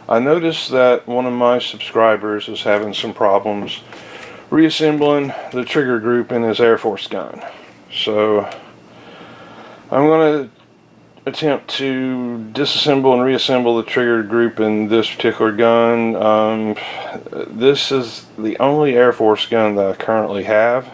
I noticed that one of my subscribers is having some problems reassembling the trigger group in his Airforce gun. So I'm going to attempt to disassemble and reassemble the trigger group in this particular gun. This is the only Airforce gun that I currently have.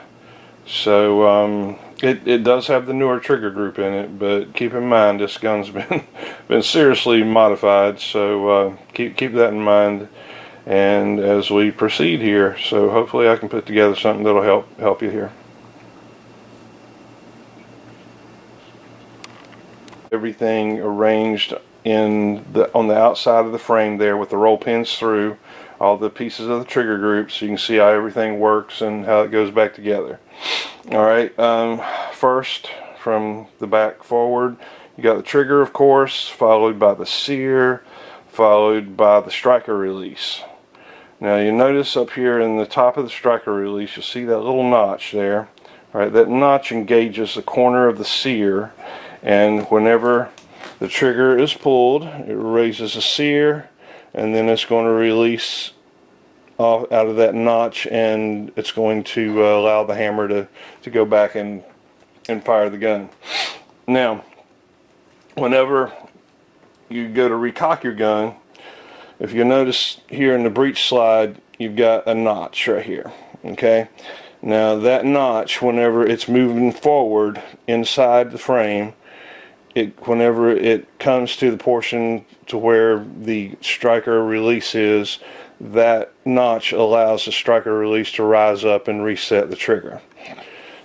So it does have the newer trigger group in it, but keep in mind this gun's been seriously modified, so keep that in mind. And as we proceed here, so hopefully I can put together something that'll help you here. Everything arranged on the outside of the frame there with the roll pins through all the pieces of the trigger group, so you can see how everything works and how it goes back together. Alright, first from the back forward, you got the trigger, of course, followed by the sear, followed by the striker release. Now you notice up here in the top of the striker release, you'll see that little notch there. Alright, that notch engages the corner of the sear, and whenever the trigger is pulled, it raises the sear, and then it's going to release off out of that notch, and it's going to allow the hammer to go back and fire the gun. Now, whenever you go to recock your gun, if you notice here in the breech slide, you've got a notch right here. Okay, now that notch, whenever it's moving forward inside the frame, whenever it comes to the portion to where the striker release is, that notch allows the striker release to rise up and reset the trigger.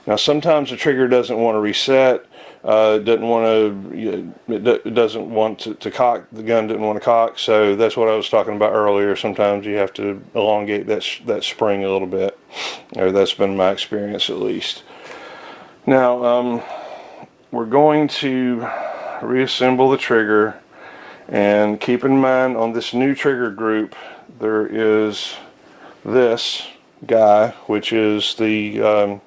Now sometimes the trigger doesn't want to reset, it doesn't want to cock, the gun didn't want to cock, so that's what I was talking about earlier. Sometimes you have to elongate that spring a little bit, or that's been my experience at least. Now we're going to reassemble the trigger, and keep in mind on this new trigger group there is this guy, which is the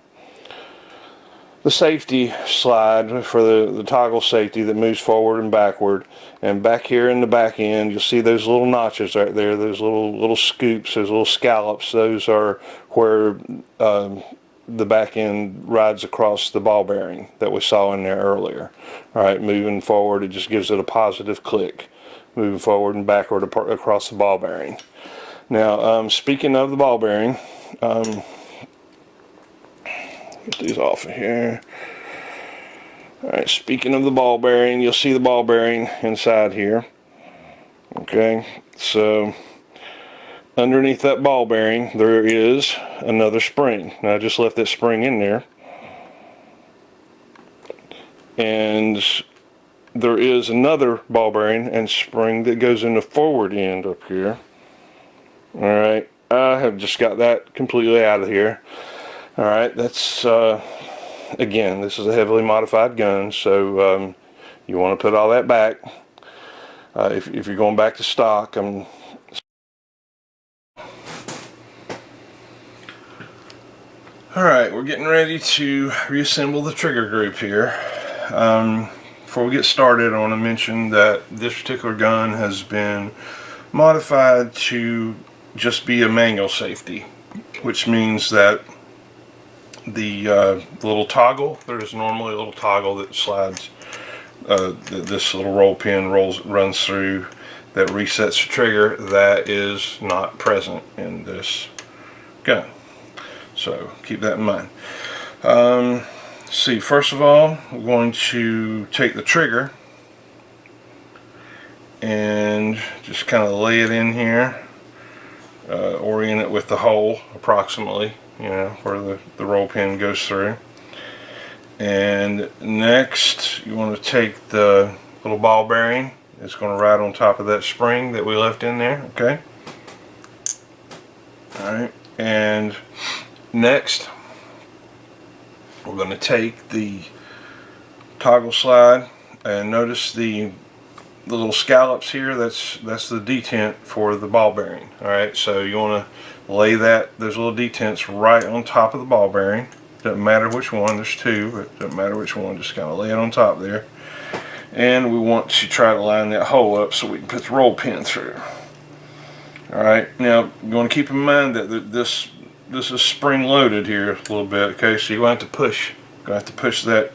safety slide for the toggle safety that moves forward and backward. And back here in the back end, you'll see those little notches right there, those little scoops, those little scallops. Those are where the back end rides across the ball bearing that we saw in there earlier. Alright, moving forward, it just gives it a positive click. Moving forward and backward across the ball bearing. Now, speaking of the ball bearing, get these off of here. Alright, speaking of the ball bearing, you'll see the ball bearing inside here. Okay, so underneath that ball bearing there is another spring. Now I just left that spring in there, and there is another ball bearing and spring that goes in the forward end up here. Alright, I have just got that completely out of here. Alright, that's again, this is a heavily modified gun, so you want to put all that back. If you're going back to stock, Alright, we're getting ready to reassemble the trigger group here. Before we get started, I want to mention that this particular gun has been modified to just be a manual safety, which means that the little toggle, there's normally a little toggle that slides, this little roll pin runs through, that resets the trigger. That is not present in this gun, so keep that in mind. See, first of all, we're going to take the trigger and just kind of lay it in here, orient it with the hole approximately, you know, where the roll pin goes through. And next you want to take the little ball bearing. It's going to ride on top of that spring that we left in there. Okay, alright, and next we're going to take the toggle slide, and notice the little scallops here. That's the detent for the ball bearing. Alright, so you want to lay those little detents right on top of the ball bearing. Doesn't matter which one, there's two, but doesn't matter which one, just kind of lay it on top there. And we want to try to line that hole up so we can put the roll pin through. Alright, now you want to keep in mind that this is spring loaded here a little bit, okay, so you're going to have to push that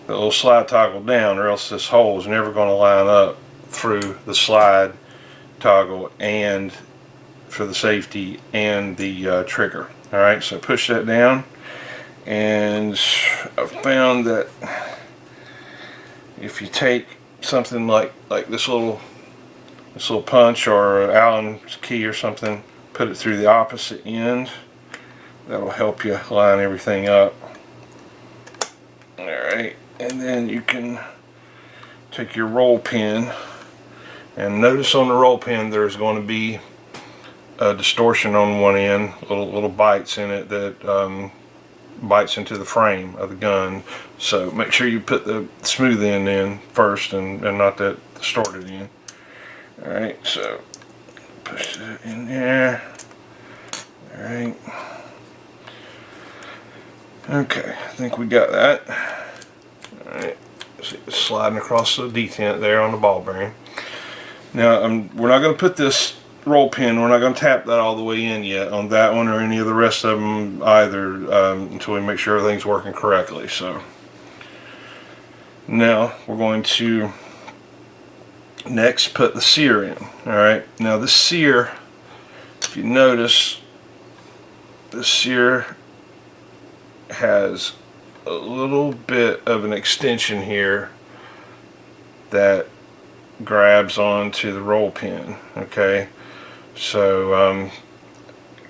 little slide toggle down, or else this hole is never going to line up through the slide toggle and for the safety and the trigger. Alright, so push that down, and I found that if you take something like this little punch or Allen's key or something, put it through the opposite end, that'll help you line everything up. Alright, and then you can take your roll pin, and notice on the roll pin there's going to be a distortion on one end, little bites in it that bites into the frame of the gun. So make sure you put the smooth end in first and not that distorted end. Alright, so push it in there. Alright. Okay, I think we got that. Alright, see it's sliding across the detent there on the ball bearing. Now, we're not going to put this roll pin, we're not going to tap that all the way in yet on that one or any of the rest of them either, until we make sure everything's working correctly. So now we're going to next put the sear in. Alright, now this sear, if you notice, the sear has a little bit of an extension here that grabs onto the roll pin. Okay, so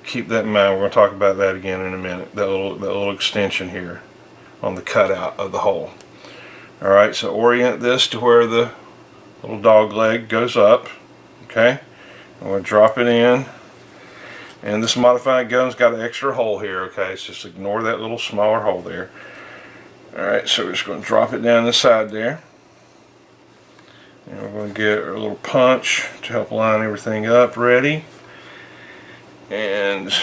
keep that in mind. We're going to talk about that again in a minute. That little extension here on the cutout of the hole. Alright, so orient this to where the little dog leg goes up. Okay, I'm going to drop it in, and this modified gun's got an extra hole here. Okay, so just ignore that little smaller hole there. Alright, so we're just going to drop it down the side there, and we're going to get a little punch to help line everything up ready, and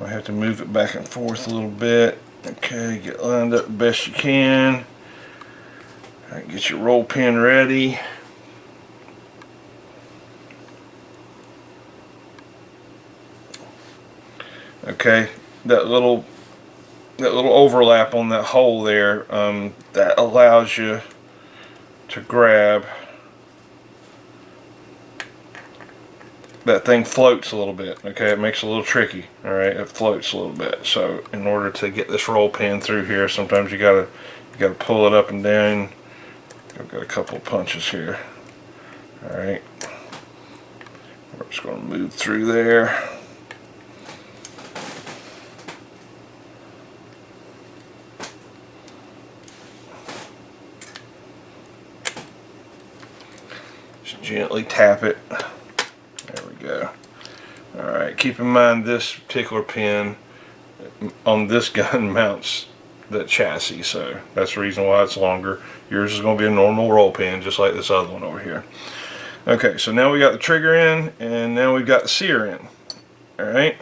I have to move it back and forth a little bit. Okay, get lined up the best you can. Alright, get your roll pin ready. Okay, that little overlap on that hole there, that allows you to grab. That thing floats a little bit. Okay, it makes it a little tricky. Alright, it floats a little bit. So in order to get this roll pin through here, sometimes you gotta pull it up and down. I've got a couple of punches here. Alright, we're just going to move through there. Just gently tap it. There we go. Alright, keep in mind this particular pin on this gun mounts the chassis, so that's the reason why it's longer. Yours is going to be a normal roll pin, just like this other one over here. Okay, so now we got the trigger in, and now we've got the sear in. Alright,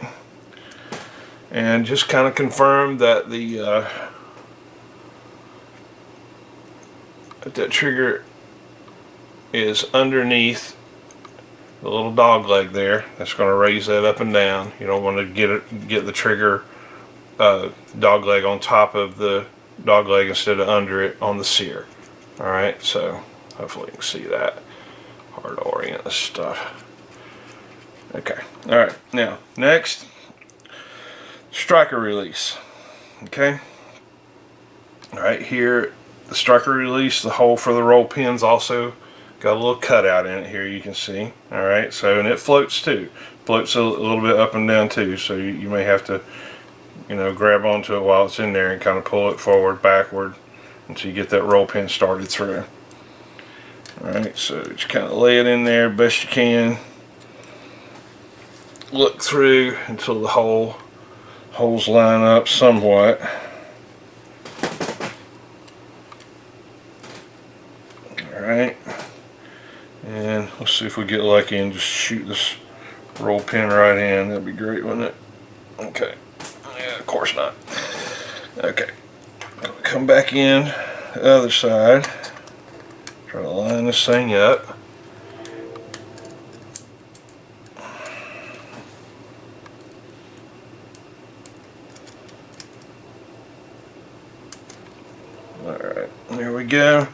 and just kind of confirm that that trigger is underneath the little dog leg there. That's going to raise that up and down. You don't want to get the trigger dog leg on top of the dog leg instead of under it on the sear. Alright, so hopefully you can see that. Hard to orient this stuff. Okay, alright, now next, striker release. Okay, alright, here the striker release, the hole for the roll pins also got a little cutout in it here, you can see. Alright, so, and it floats too. Floats a little bit up and down too, so you may have to, you know, grab onto it while it's in there and kind of pull it forward, backward, until you get that roll pin started through. Alright, so just kind of lay it in there best you can. Look through until the holes line up somewhat. Alright, and let's see if we get lucky and just shoot this roll pin right in. That'd be great, wouldn't it? Okay, yeah, of course not. Okay, come back in the other side, try to line this thing up, go.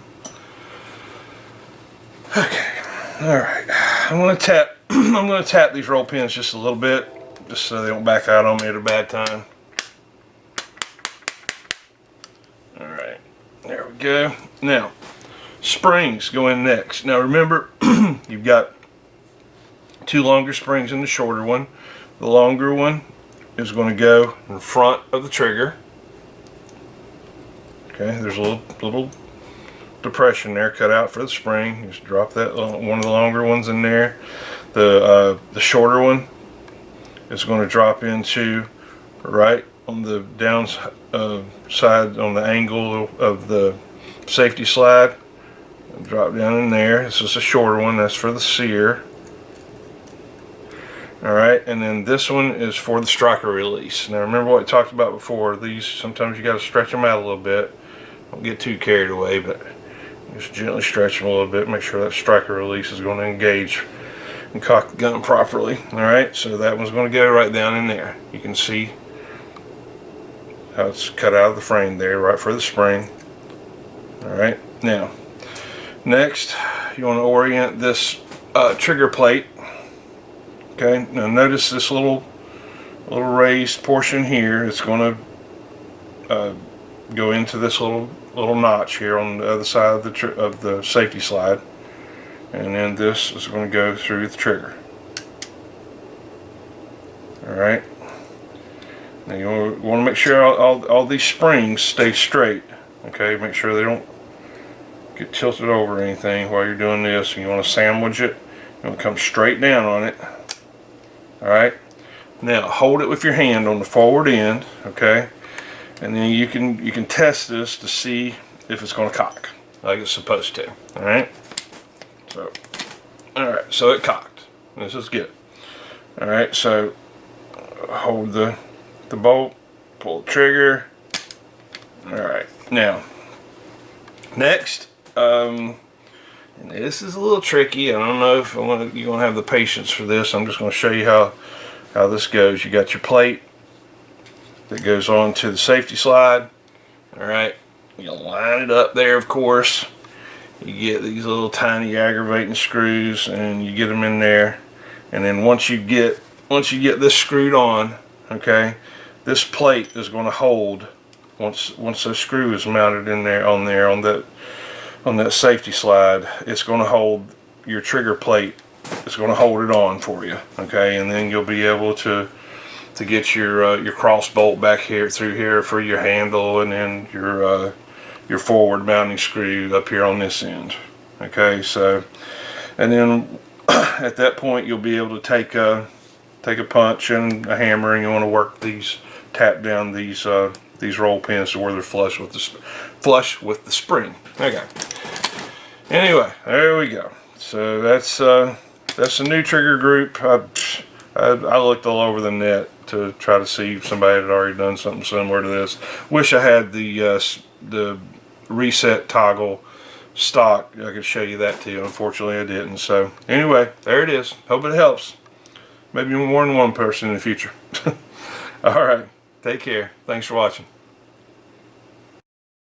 Okay, all right. I'm gonna tap. I'm gonna tap these roll pins just a little bit, just so they don't back out on me at a bad time. All right, there we go. Now, springs go in next. Now remember, you've got two longer springs and the shorter one. The longer one is going to go in front of the trigger. Okay, there's a little depression there cut out for the spring. Just drop that one of the longer ones in there. The shorter one is going to drop into right on the down side on the angle of the safety slide. Drop down in there. This is a shorter one. That's for the sear. Alright, and then this one is for the striker release. Now remember what I talked about before. These, sometimes you got to stretch them out a little bit. Don't get too carried away, but just gently stretch them a little bit. Make sure that striker release is going to engage and cock the gun properly. Alright, so that one's going to go right down in there. You can see how it's cut out of the frame there, right for the spring. Alright, now, next you want to orient this trigger plate. Okay, now notice this little raised portion here. It's going to go into this little notch here on the other side of the safety slide, and then this is going to go through the trigger. All right. Now you want to make sure all these springs stay straight. Okay, make sure they don't get tilted over or anything while you're doing this. And you want to sandwich it. You want to come straight down on it. Alright, now hold it with your hand on the forward end, okay, and then you can test this to see if it's going to cock like it's supposed to. Alright, so it cocked. This is good. Alright, so hold the bolt, pull the trigger. Alright, now next, and this is a little tricky. I don't know if you're going to have the patience for this. I'm just going to show you how this goes. You got your plate that goes on to the safety slide. Alright, you line it up there, of course. You get these little tiny aggravating screws and you get them in there. And then once you get this screwed on, okay, this plate is going to hold once the screw is mounted in there on that safety slide. It's going to hold your trigger plate. It's going to hold it on for you, okay, and then you'll be able to get your cross bolt back here through here for your handle, and then your forward mounting screw up here on this end. Okay, so, and then at that point you'll be able to take a punch and a hammer, and you want to tap down these roll pins to where they're flush with the spring. Okay. Anyway, there we go. So that's the new trigger group. I looked all over the net to try to see if somebody had already done something similar to this. Wish I had the reset toggle stock. I could show you that too. Unfortunately, I didn't. So anyway, there it is. Hope it helps. Maybe more than one person in the future. All right. Take care. Thanks for watching.